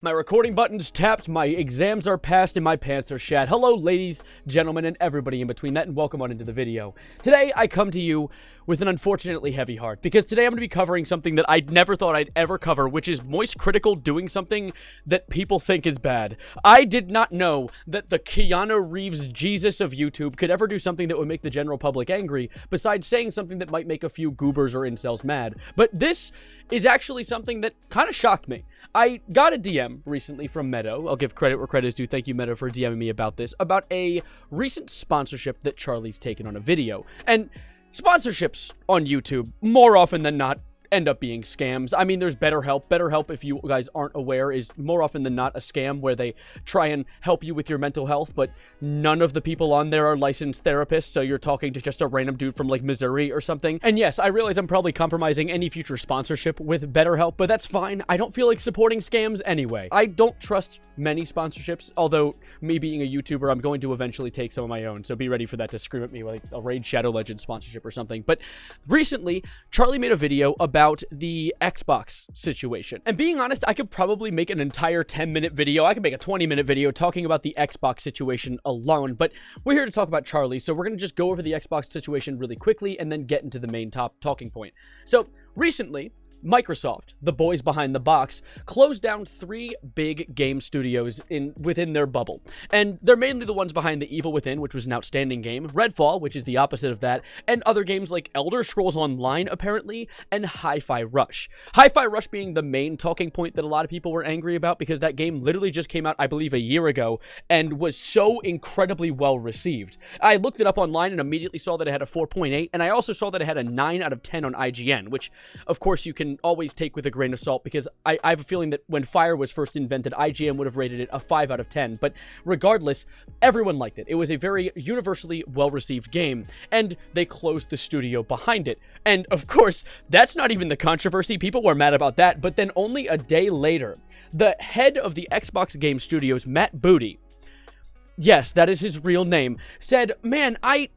My recording button's tapped, my exams are passed, and my pants are shat. Hello, ladies, gentlemen, and everybody in between that, and welcome on into the video. Today, I come to you with an unfortunately heavy heart, because today I'm going to be covering something that I never thought I'd ever cover, which is Moist Critical doing something that people think is bad. I did not know that the Keanu Reeves Jesus of YouTube could ever do something that would make the general public angry, besides saying something that might make a few goobers or incels mad. But this is actually something that kind of shocked me. I got a DM recently from Meadow. I'll give credit where credit is due. Thank you, Meadow, for DMing me about this, about a recent sponsorship that Charlie's taken on a video. And sponsorships on YouTube, more often than not, end up being scams. I mean, there's BetterHelp. BetterHelp, if you guys aren't aware, is more often than not a scam where they try and help you with your mental health, but none of the people on there are licensed therapists, so you're talking to just a random dude from, like, Missouri or something. And yes, I realize I'm probably compromising any future sponsorship with BetterHelp, but that's fine. I don't feel like supporting scams anyway. I don't trust many sponsorships, although me being a YouTuber, I'm going to eventually take some of my own, so be ready for that to scream at me like a Raid Shadow Legends sponsorship or something. But recently, Charlie made a video about the Xbox situation. And being honest, I could probably make an entire 10-minute video. I could make a 20-minute video talking about the Xbox situation alone, but we're here to talk about Charlie, so we're going to just go over the Xbox situation really quickly and then get into the main talking point. So, recently, Microsoft, the boys behind the box, closed down 3 big game studios within their bubble. And they're mainly the ones behind The Evil Within, which was an outstanding game, Redfall, which is the opposite of that, and other games like Elder Scrolls Online, apparently, and Hi-Fi Rush. Hi-Fi Rush being the main talking point that a lot of people were angry about because that game literally just came out, I believe, a year ago, and was so incredibly well received. I looked it up online and immediately saw that it had a 4.8, and I also saw that it had a 9 out of 10 on IGN, which, of course, you can always take with a grain of salt, because I have a feeling that when Fire was first invented, IGN would have rated it a 5 out of 10, but regardless, everyone liked it. It was a very universally well-received game, and they closed the studio behind it. And of course, that's not even the controversy. People were mad about that, but then only a day later, the head of the Xbox Game Studios, Matt Booty, yes, that is his real name, said, "Man, I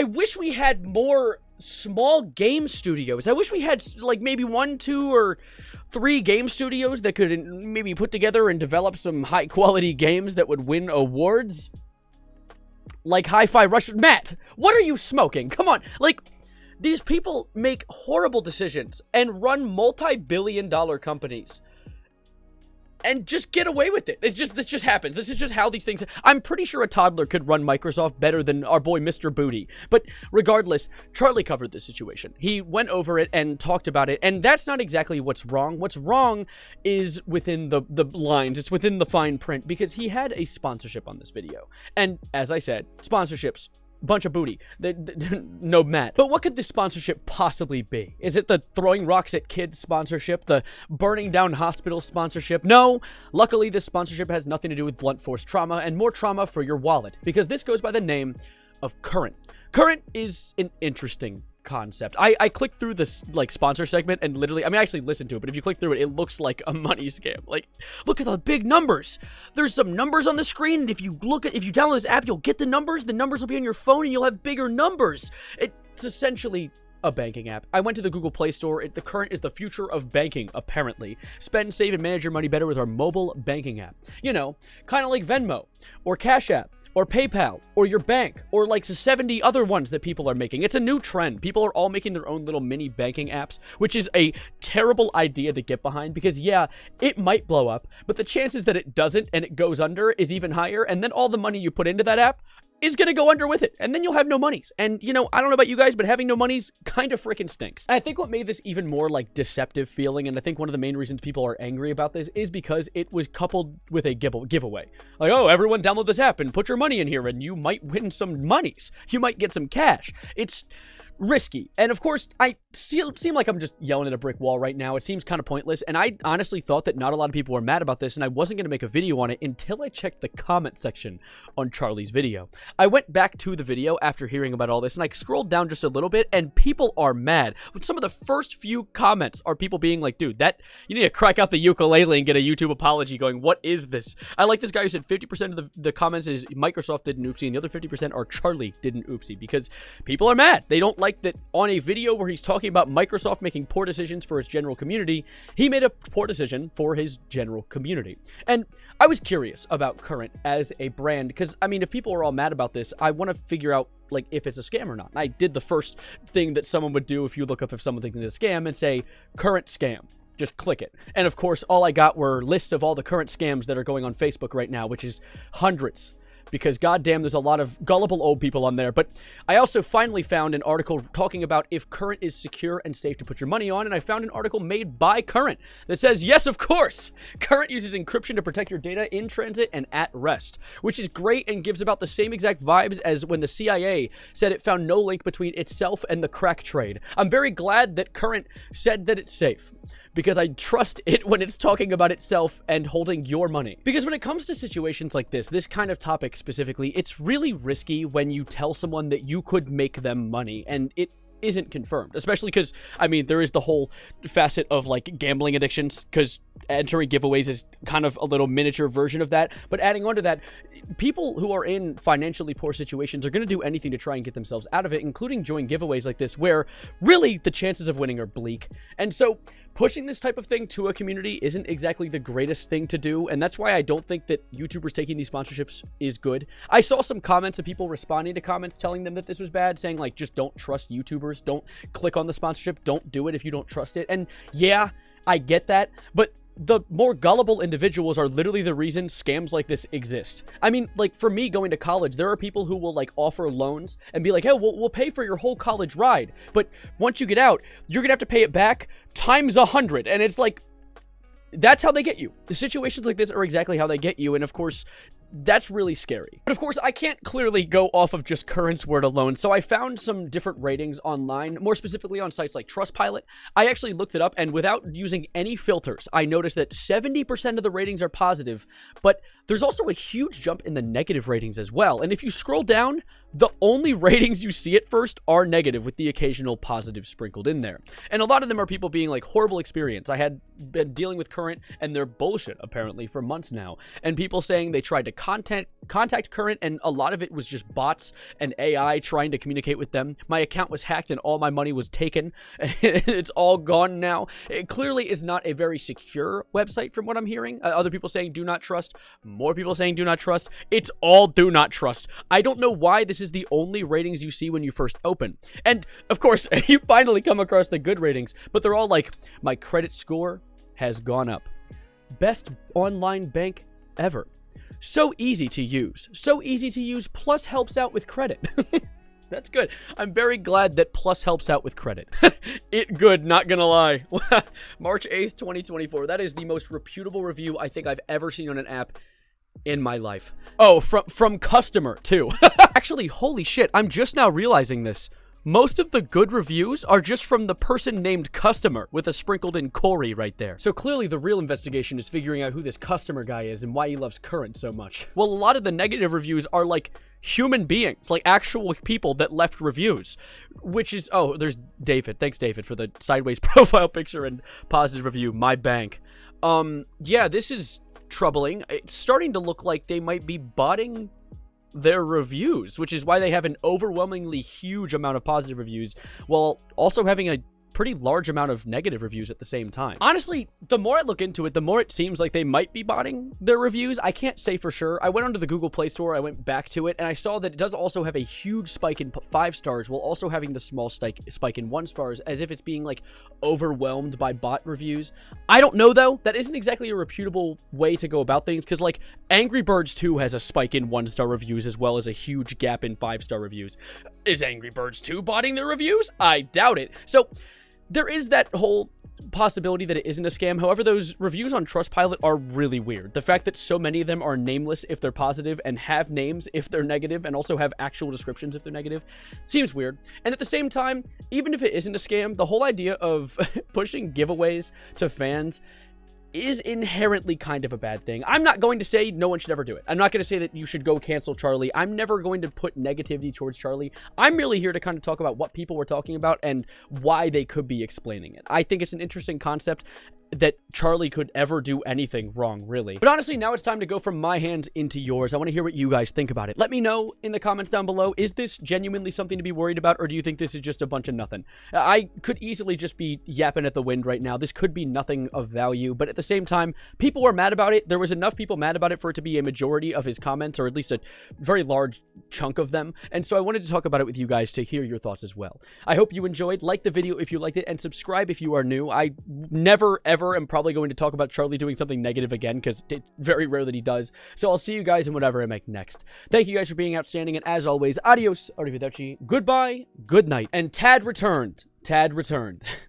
wish we had more small game studios. I wish we had, like, maybe 1, 2, or 3 game studios that could maybe put together and develop some high-quality games that would win awards. Like Hi-Fi Rush." Matt, what are you smoking? Come on. Like, these people make horrible decisions and run multi-billion-dollar companies and just get away with it. This just happens. This is just how these things... I'm pretty sure a toddler could run Microsoft better than our boy Mr. Booty. But regardless, Charlie covered this situation. He went over it and talked about it, and that's not exactly what's wrong. What's wrong is within the lines. It's within the fine print, because he had a sponsorship on this video. And as I said, sponsorships, bunch of booty. No Matt. But what could this sponsorship possibly be? Is it the throwing rocks at kids sponsorship? The burning down hospital sponsorship? No. Luckily, this sponsorship has nothing to do with blunt force trauma, and more trauma for your wallet, because this goes by the name of Current. Current is an interesting concept. I clicked through this, like, sponsor segment, and literally, I mean, I actually listened to it, but if you click through it, it looks like a money scam. Like, look at the big numbers. There's some numbers on the screen, and if you download this app, you'll get the numbers will be on your phone, and you'll have bigger numbers. It's essentially a banking app. I went to the Google Play Store. The Current is the future of banking, apparently. Spend, save, and manage your money better with our mobile banking app. You know, kind of like Venmo, or Cash App, or PayPal, or your bank, or like the 70 other ones that people are making. It's a new trend. People are all making their own little mini banking apps, which is a terrible idea to get behind, because yeah, it might blow up, but the chances that it doesn't and it goes under is even higher, and then all the money you put into that app is gonna go under with it, and then you'll have no monies. And, you know, I don't know about you guys, but having no monies kind of freaking stinks. And I think what made this even more, like, deceptive feeling, and I think one of the main reasons people are angry about this, is because it was coupled with a giveaway. Like, oh, everyone download this app and put your money in here, and you might win some monies. You might get some cash. It's risky. And of course, I seem like I'm just yelling at a brick wall right now. It seems kind of pointless, and I honestly thought that not a lot of people were mad about this, and I wasn't going to make a video on it until I checked the comment section on Charlie's video. I went back to the video after hearing about all this, and I scrolled down just a little bit, and people are mad. But some of the first few comments are people being like, dude, you need to crack out the ukulele and get a YouTube apology going, what is this? I like this guy who said 50% of the comments is Microsoft did an oopsie, and the other 50% are Charlie did an oopsie, because people are mad. They don't like like that on a video where he's talking about Microsoft making poor decisions for its general community, he made a poor decision for his general community. And I was curious about Current as a brand, because, I mean, if people are all mad about this, I want to figure out, like, if it's a scam or not. And I did the first thing that someone would do if you look up if someone thinks it's a scam and say, Current scam. Just click it. And of course, all I got were lists of all the current scams that are going on Facebook right now, which is hundreds. Because goddamn, there's a lot of gullible old people on there. But I also finally found an article talking about if Current is secure and safe to put your money on. And I found an article made by Current that says, yes, of course, Current uses encryption to protect your data in transit and at rest. Which is great and gives about the same exact vibes as when the CIA said it found no link between itself and the crack trade. I'm very glad that Current said that it's safe, because I trust it when it's talking about itself and holding your money. Because when it comes to situations like this kind of topic specifically, it's really risky when you tell someone that you could make them money and it isn't confirmed. Especially because, I mean, there is the whole facet of, like, gambling addictions, because entering giveaways is kind of a little miniature version of that. But adding on to that, people who are in financially poor situations are going to do anything to try and get themselves out of it, including join giveaways like this, where really the chances of winning are bleak. And so pushing this type of thing to a community isn't exactly the greatest thing to do, and that's why I don't think that YouTubers taking these sponsorships is good. I saw some comments of people responding to comments telling them that this was bad, saying, like, just don't trust YouTubers, don't click on the sponsorship, don't do it if you don't trust it. And yeah, I get that, but the more gullible individuals are literally the reason scams like this exist. I mean, like, for me going to college, there are people who will, like, offer loans and be like, hey, we'll pay for your whole college ride. But once you get out, you're gonna have to pay it back times 100. And it's like, that's how they get you. The situations like this are exactly how they get you. And of course, that's really scary. But of course, I can't clearly go off of just Current's word alone, so I found some different ratings online, more specifically on sites like Trustpilot. I actually looked it up, and without using any filters, I noticed that 70% of the ratings are positive, but there's also a huge jump in the negative ratings as well. And if you scroll down, the only ratings you see at first are negative, with the occasional positive sprinkled in there. And a lot of them are people being like, horrible experience. I had been dealing with Current and their bullshit, apparently, for months now. And people saying they tried to contact Current, and a lot of it was just bots and AI trying to communicate with them. My account was hacked and all my money was taken. It's all gone now. It clearly is not a very secure website from what I'm hearing. Other people saying do not trust. More people saying do not trust. It's all do not trust. I don't know why this is the only ratings you see when you first open. And of course, you finally come across the good ratings, but they're all like, my credit score has gone up. Best online bank ever. So easy to use. So easy to use, plus helps out with credit. That's good. I'm very glad that plus helps out with credit. It good, not gonna lie. March 8th, 2024. That is the most reputable review I think I've ever seen on an app in my life. Oh, from customer, too. Actually, holy shit, I'm just now realizing this. Most of the good reviews are just from the person named Customer, with a sprinkled in Corey right there. So clearly the real investigation is figuring out who this Customer guy is and why he loves Current so much. Well, a lot of the negative reviews are like human beings, like actual people that left reviews, which is, oh, there's David. Thanks, David, for the sideways profile picture and positive review. My bank. Yeah, this is troubling. It's starting to look like they might be botting their reviews, which is why they have an overwhelmingly huge amount of positive reviews while also having a pretty large amount of negative reviews at the same time. Honestly, the more I look into it, the more it seems like they might be botting their reviews. I can't say for sure. I went onto the Google Play Store, I went back to it, and I saw that it does also have a huge spike in 5 stars while also having the small spike in 1 stars, as if it's being, like, overwhelmed by bot reviews. I don't know, though. That isn't exactly a reputable way to go about things, because, like, Angry Birds 2 has a spike in 1-star reviews as well as a huge gap in 5-star reviews. Is Angry Birds 2 botting their reviews? I doubt it. So there is that whole possibility that it isn't a scam. However, those reviews on Trustpilot are really weird. The fact that so many of them are nameless if they're positive and have names if they're negative and also have actual descriptions if they're negative seems weird. And at the same time, even if it isn't a scam, the whole idea of pushing giveaways to fans is inherently kind of a bad thing. I'm not going to say no one should ever do it. I'm not going to say that you should go cancel Charlie. I'm never going to put negativity towards Charlie. I'm really here to kind of talk about what people were talking about and why they could be explaining it. I think it's an interesting concept. that Charlie could ever do anything wrong, really. But honestly, now it's time to go from my hands into yours. I want to hear what you guys think about it. Let me know in the comments down below. Is this genuinely something to be worried about, or do you think this is just a bunch of nothing? I could easily just be yapping at the wind right now. This could be nothing of value, but at the same time, people were mad about it. There was enough people mad about it for it to be a majority of his comments, or at least a very large chunk of them. And so I wanted to talk about it with you guys to hear your thoughts as well. I hope you enjoyed. Like the video if you liked it, and subscribe if you are new. I never, ever am probably going to talk about Charlie doing something negative again, because it's very rare that he does. So I'll see you guys in whatever I make next. Thank you guys for being outstanding, and as always, adios, arrivederci, goodbye, good night, and Tad returned. Tad returned.